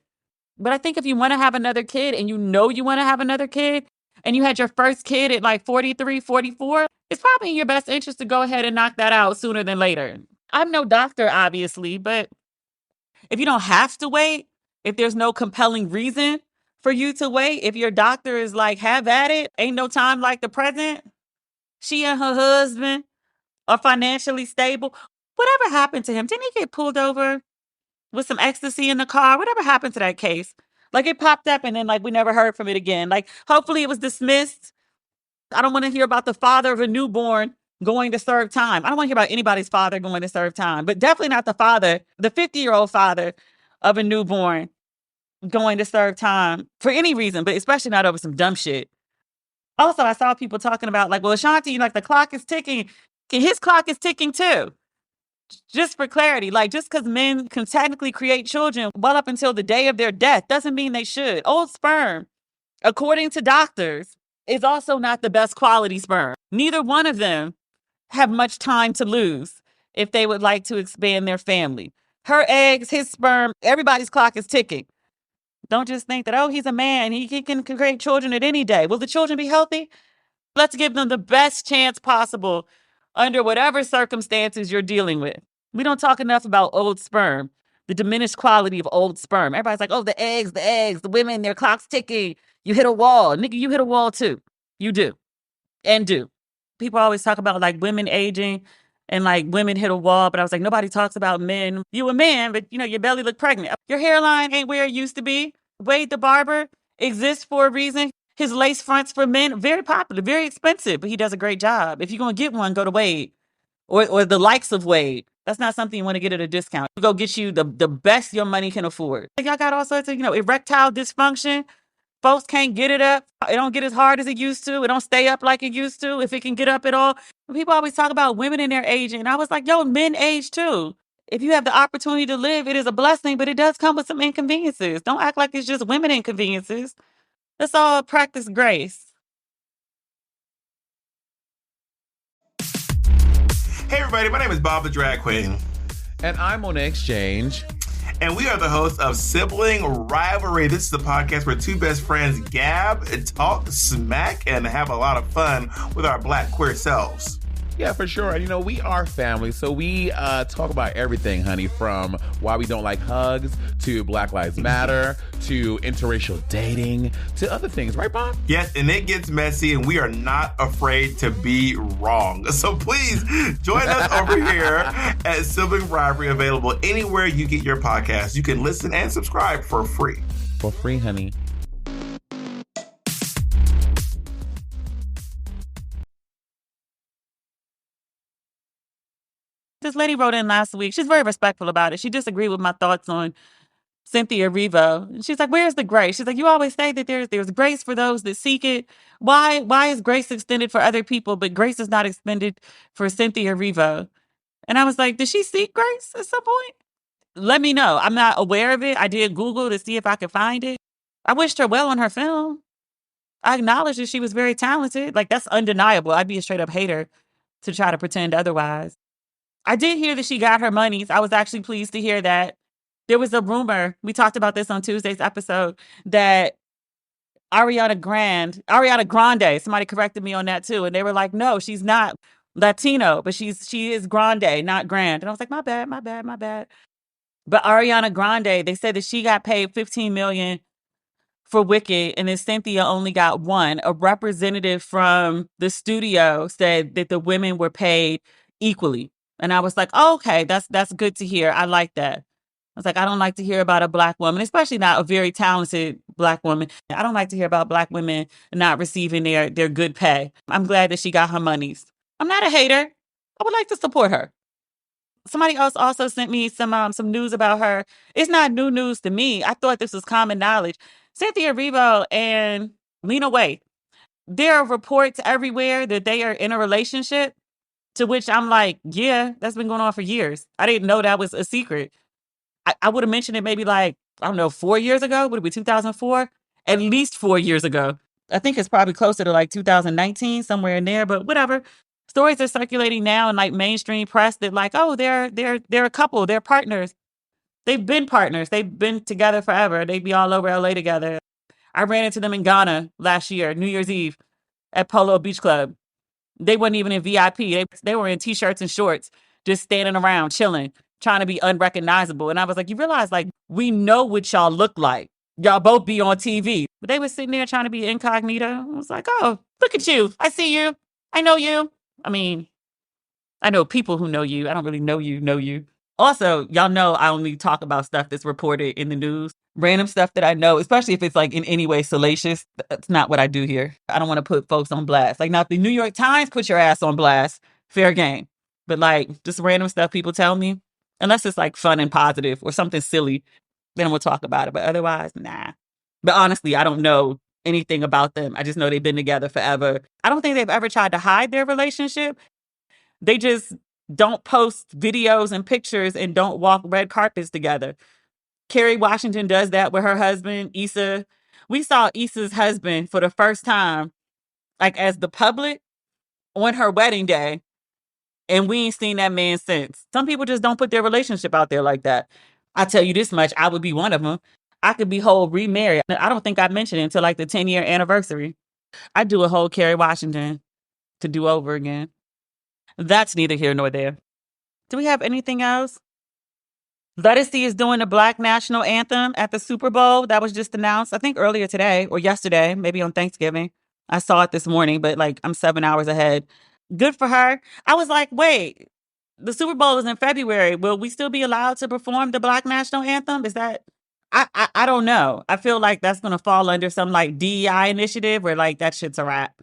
But I think if you want to have another kid and you know you want to have another kid and you had your first kid at like 43, 44, it's probably in your best interest to go ahead and knock that out sooner than later. I'm no doctor, obviously, but if you don't have to wait, if there's no compelling reason for you to wait, if your doctor is like, have at it, ain't no time like the present, she and her husband are financially stable. Whatever happened to him? Didn't he get pulled over with some ecstasy in the car? Whatever happened to that case? Like, it popped up and then like we never heard from it again. Like, hopefully it was dismissed. I don't want to hear about the father of a newborn going to serve time. I don't want to hear about anybody's father going to serve time, but definitely not the father, the 50-year-old father of a newborn going to serve time for any reason, but especially not over some dumb shit. Also, I saw people talking about like, well, Ashanti, like the clock is ticking. His clock is ticking too. Just for clarity, like just because men can technically create children well up until the day of their death doesn't mean they should. Old sperm, according to doctors, is also not the best quality sperm. Neither one of them have much time to lose if they would like to expand their family. Her eggs, his sperm, everybody's clock is ticking. Don't just think that, oh, he's a man. He can create children at any day. Will the children be healthy? Let's give them the best chance possible under whatever circumstances you're dealing with. We don't talk enough about old sperm, the diminished quality of old sperm. Everybody's like, oh, the eggs, the women, their clock's ticking. You hit a wall. Nigga, you hit a wall too. You do. And do. People always talk about like women aging and like women hit a wall, but I was like, nobody talks about men. You a man, but you know, your belly look pregnant. Your hairline ain't where it used to be. Wade the barber exists for a reason. His lace fronts for men, very popular, very expensive, but he does a great job. If you're going to get one, go to Wade or the likes of Wade. That's not something you want to get at a discount. Go get you the best your money can afford. Y'all got all sorts of, erectile dysfunction. Folks can't get it up. It don't get as hard as it used to. It don't stay up like it used to, if it can get up at all. People always talk about women in their aging. And I was like, yo, men age too. If you have the opportunity to live, it is a blessing, but it does come with some inconveniences. Don't act like it's just women inconveniences. Let's all practice grace. Hey everybody, my name is Bob the Drag Queen. And I'm Monet Exchange. And we are the hosts of Sibling Rivalry. This is the podcast where two best friends gab and talk smack and have a lot of fun with our Black queer selves. Yeah, for sure. And we are family, so we talk about everything, honey, from why we don't like hugs, to Black Lives Matter, to interracial dating, to other things. Right, Bob? Yes, and it gets messy, and we are not afraid to be wrong. So please join us over here at Sibling Rivalry, available anywhere you get your podcasts. You can listen and subscribe for free. For free, honey. This lady wrote in last week. She's very respectful about it. She disagreed with my thoughts on Cynthia Erivo. And she's like, where's the grace? She's like, you always say that there's grace for those that seek it. Why is grace extended for other people, but grace is not extended for Cynthia Erivo? And I was like, did she seek grace at some point? Let me know. I'm not aware of it. I did Google to see if I could find it. I wished her well on her film. I acknowledge that she was very talented. Like, that's undeniable. I'd be a straight up hater to try to pretend otherwise. I did hear that she got her monies. I was actually pleased to hear that. There was a rumor, we talked about this on Tuesday's episode, that Ariana Grande, somebody corrected me on that too. And they were like, no, she's not Latino, but she is Grande, not Grand. And I was like, my bad, my bad, my bad. But Ariana Grande, they said that she got paid $15 million for Wicked, and then Cynthia only got one. A representative from the studio said that the women were paid equally. And I was like, oh, okay, that's good to hear. I like that. I was like, I don't like to hear about a Black woman, especially not a very talented Black woman. I don't like to hear about Black women not receiving their good pay. I'm glad that she got her monies. I'm not a hater. I would like to support her. Somebody else also sent me some news about her. It's not new news to me. I thought this was common knowledge. Cynthia Erivo and Lena Waithe, there are reports everywhere that they are in a relationship, to which I'm like, yeah, that's been going on for years. I didn't know that was a secret. I would have mentioned it maybe like, I don't know, 4 years ago. Would it be 2004? At least 4 years ago. I think it's probably closer to like 2019, somewhere in there, but whatever. Stories are circulating now in like mainstream press that like, oh, they're a couple, they're partners. They've been partners. They've been together forever. They'd be all over LA together. I ran into them in Ghana last year, New Year's Eve, at Polo Beach Club. They weren't even in VIP. They were in t-shirts and shorts, just standing around, chilling, trying to be unrecognizable. And I was like, you realize, like, we know what y'all look like. Y'all both be on TV. But they were sitting there trying to be incognito. I was like, oh, look at you. I see you. I know you. I mean, I know people who know you. I don't really know you. Also, y'all know I only talk about stuff that's reported in the news. Random stuff that I know, especially if it's like in any way salacious. That's not what I do here. I don't want to put folks on blast. Like, now, if the New York Times put your ass on blast, fair game. But like, just random stuff people tell me, unless it's like fun and positive or something silly, then we'll talk about it. But otherwise, nah. But honestly, I don't know anything about them. I just know they've been together forever. I don't think they've ever tried to hide their relationship. They just don't post videos and pictures and don't walk red carpets together. Kerry Washington does that with her husband, Issa. We saw Issa's husband for the first time, like as the public, on her wedding day. And we ain't seen that man since. Some people just don't put their relationship out there like that. I tell you this much, I would be one of them. I could be whole remarried. I don't think I mentioned it until like the 10-year anniversary. I'd do a whole Kerry Washington to do over again. That's neither here nor there. Do we have anything else? Lettucey is doing the Black National Anthem at the Super Bowl. That was just announced, I think earlier today or yesterday, maybe on Thanksgiving. I saw it this morning, but like I'm 7 hours ahead. Good for her. I was like, wait, the Super Bowl is in February. Will we still be allowed to perform the Black National Anthem? Is that, I don't know. I feel like that's going to fall under some like DEI initiative where like that shit's a wrap.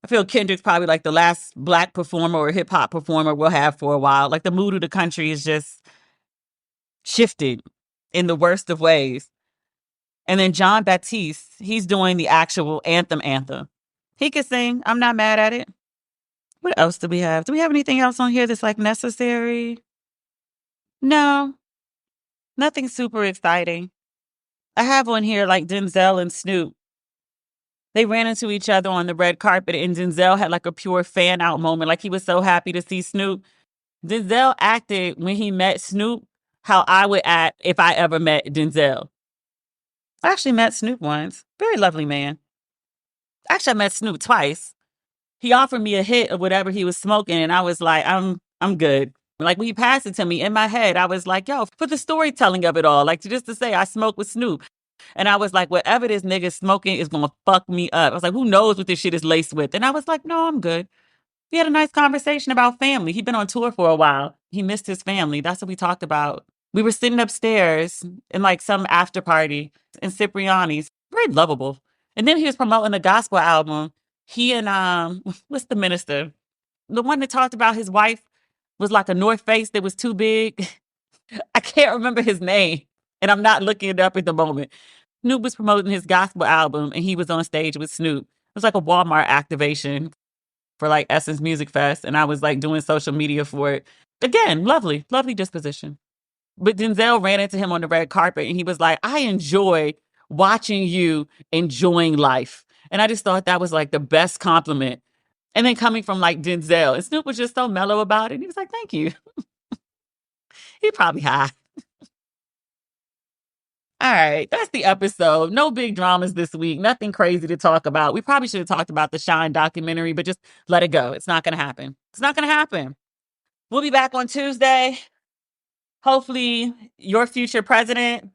I feel Kendrick's probably like the last Black performer or hip hop performer we'll have for a while. Like the mood of the country is just shifted in the worst of ways. And then John Baptiste, he's doing the actual anthem. He could sing. I'm not mad at it. What else do we have? Do we have anything else on here that's like necessary? No, nothing super exciting. I have on here like Denzel and Snoop. They ran into each other on the red carpet and Denzel had like a pure fan out moment. Like he was so happy to see Snoop. Denzel acted when he met Snoop how I would act if I ever met Denzel. I actually met Snoop once. Very lovely man. Actually, I met Snoop twice. He offered me a hit of whatever he was smoking, and I was like, I'm good. Like when he passed it to me in my head, I was like, yo, for the storytelling of it all, like just to say I smoke with Snoop. And I was like, whatever this nigga's smoking is gonna fuck me up. I was like, who knows what this shit is laced with? And I was like, no, I'm good. We had a nice conversation about family. He'd been on tour for a while. He missed his family. That's what we talked about. We were sitting upstairs in like some after party in Cipriani's. Very lovable. And then he was promoting a gospel album. He and, what's the minister? The one that talked about his wife was like a North Face that was too big. I can't remember his name. and I'm not looking it up at the moment. Snoop was promoting his gospel album, and he was on stage with Snoop. It was like a Walmart activation for like Essence Music Fest, and I was like doing social media for it. Again, lovely disposition. But Denzel ran into him on the red carpet, and he was like, I enjoy watching you enjoying life. And I just thought that was like the best compliment. And then coming from like Denzel, and Snoop was just so mellow about it. And he was like, thank you. He probably high. All right, that's the episode. No big dramas this week. Nothing crazy to talk about. We probably should have talked about the Shine documentary, but just let it go. It's not going to happen. It's not going to happen. We'll be back on Tuesday. Hopefully, your future president,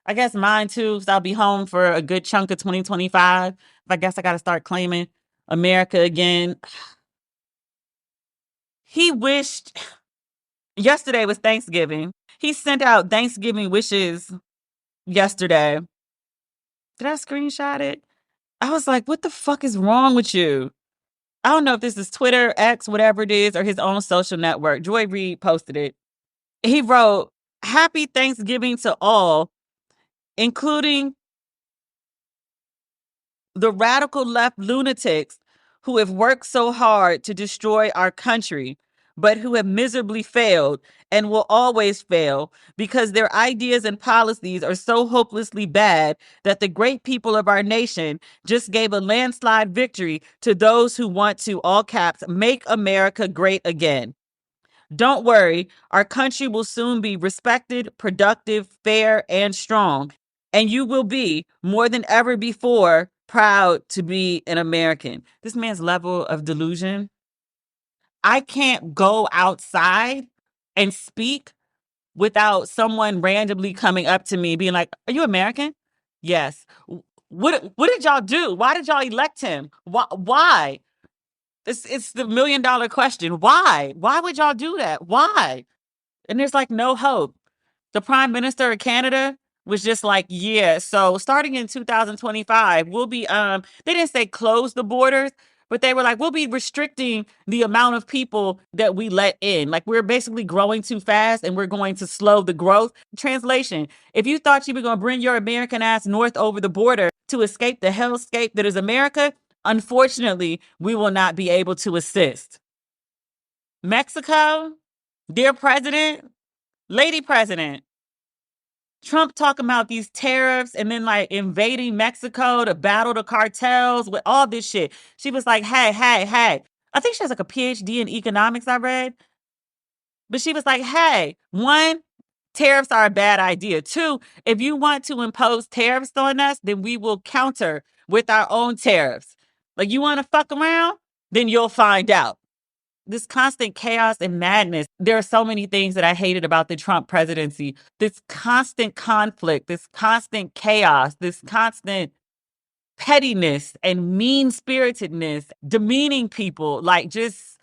I guess mine too, because I'll be home for a good chunk of 2025. I guess I got to start claiming America again. He wished, yesterday was Thanksgiving. He sent out Thanksgiving wishes yesterday. Did I screenshot it? I was like, what the fuck is wrong with you? I don't know if this is Twitter, X, whatever it is, or his own social network. Joy Reid posted it. He wrote, Happy Thanksgiving to all, including the radical left lunatics who have worked so hard to destroy our country, but who have miserably failed and will always fail because their ideas and policies are so hopelessly bad that the great people of our nation just gave a landslide victory to those who want to, all caps, make America great again. Don't worry, our country will soon be respected, productive, fair, and strong. And you will be, more than ever before, proud to be an American. This man's level of delusion. I can't go outside and speak without someone randomly coming up to me being like, are you American? Yes. What did y'all do? Why did y'all elect him? Why? It's the $1 million question. Why? Why would y'all do that? Why? And there's like no hope. The Prime Minister of Canada was just like, yeah, so starting in 2025, we'll be, they didn't say close the borders, but they were like, we'll be restricting the amount of people that we let in. Like, we're basically growing too fast and we're going to slow the growth. Translation, if you thought you were going to bring your American ass north over the border to escape the hellscape that is America, unfortunately, we will not be able to assist. Mexico, dear president, lady president, Trump talking about these tariffs and then like invading Mexico to battle the cartels with all this shit. She was like, hey. I think she has like a PhD in economics, I read. But she was like, hey, one, tariffs are a bad idea. Two, if you want to impose tariffs on us, then we will counter with our own tariffs. Like, you want to fuck around? Then you'll find out. This constant chaos and madness. There are so many things that I hated about the Trump presidency. This constant conflict, this constant chaos, this constant pettiness and mean-spiritedness, demeaning people, like just,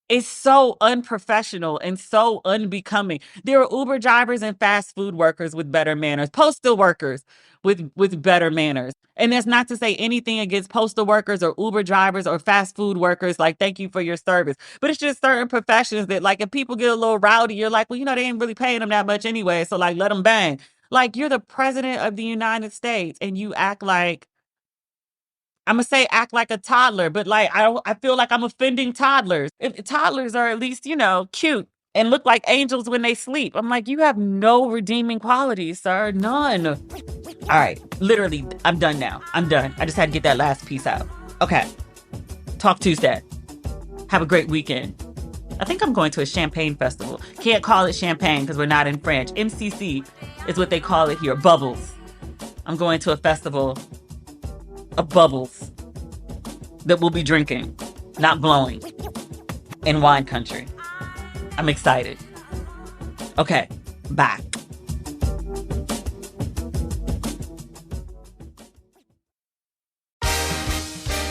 it's so unprofessional and so unbecoming. There are Uber drivers and fast food workers with better manners, postal workers with better manners. And that's not to say anything against postal workers or Uber drivers or fast food workers, like, thank you for your service. But it's just certain professions that, like, if people get a little rowdy, you're like, well, you know, they ain't really paying them that much anyway, so, like, let them bang. Like, you're the president of the United States and you act like, I'm going to say act like a toddler, but like, I feel like I'm offending toddlers. If toddlers are at least, you know, cute and look like angels when they sleep. I'm like, you have no redeeming qualities, sir. None. All right. Literally, I'm done now. I'm done. I just had to get that last piece out. Okay. Talk Tuesday. Have a great weekend. I think I'm going to a champagne festival. Can't call it champagne because we're not in French. MCC is what they call it here. Bubbles. I'm going to a festival of bubbles that we'll be drinking, not blowing, in wine country. I'm excited. Okay, bye.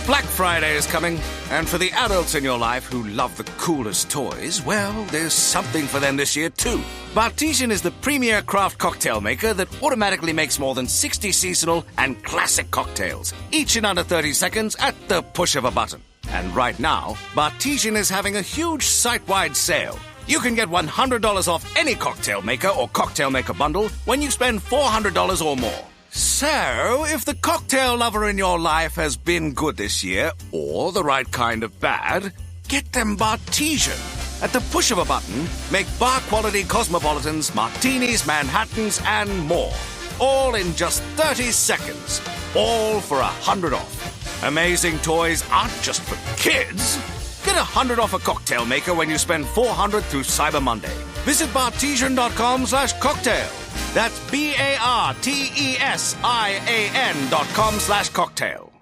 Black Friday is coming, and for the adults in your life who love the coolest toys, well, there's something for them this year too. Bartesian is the premier craft cocktail maker that automatically makes more than 60 seasonal and classic cocktails, each in under 30 seconds at the push of a button. And right now, Bartesian is having a huge site-wide sale. You can get $100 off any cocktail maker or cocktail maker bundle when you spend $400 or more. So, if the cocktail lover in your life has been good this year, or the right kind of bad, get them Bartesian. At the push of a button, make bar-quality cosmopolitans, martinis, Manhattans, and more. All in just 30 seconds. All for $100 off. Amazing toys aren't just for kids. Get $100 off a cocktail maker when you spend $400 through Cyber Monday. Visit Bartesian.com/cocktail. That's BARTESIAN.com/cocktail.